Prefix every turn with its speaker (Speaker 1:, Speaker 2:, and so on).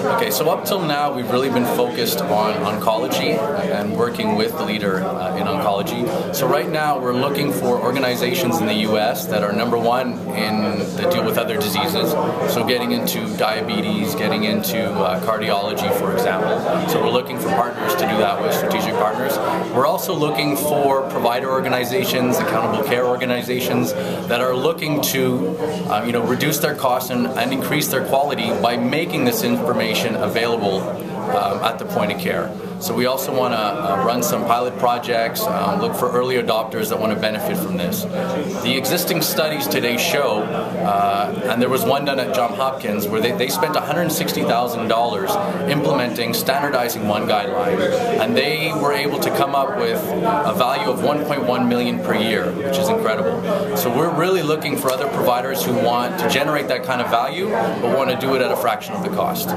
Speaker 1: Okay, so up till now, we've really been focused on oncology and working with the leader in oncology. So right now, we're looking for organizations in the U.S. that are number one that deal with other diseases. So getting into diabetes, getting into cardiology, for example. So we're looking for partners to do that with, strategic partners. We're also looking for provider organizations, accountable care organizations that are looking to reduce their costs and increase their quality by making this information available at the point of care. So we also want to run some pilot projects, look for early adopters that want to benefit from this. The existing studies today show, and there was one done at Johns Hopkins where they spent $160,000 implementing, standardizing one guideline, and they were able to come up with a value of $1.1 million per year, which is incredible. So we're really looking for other providers who want to generate that kind of value, but want to do it at a fraction of the cost.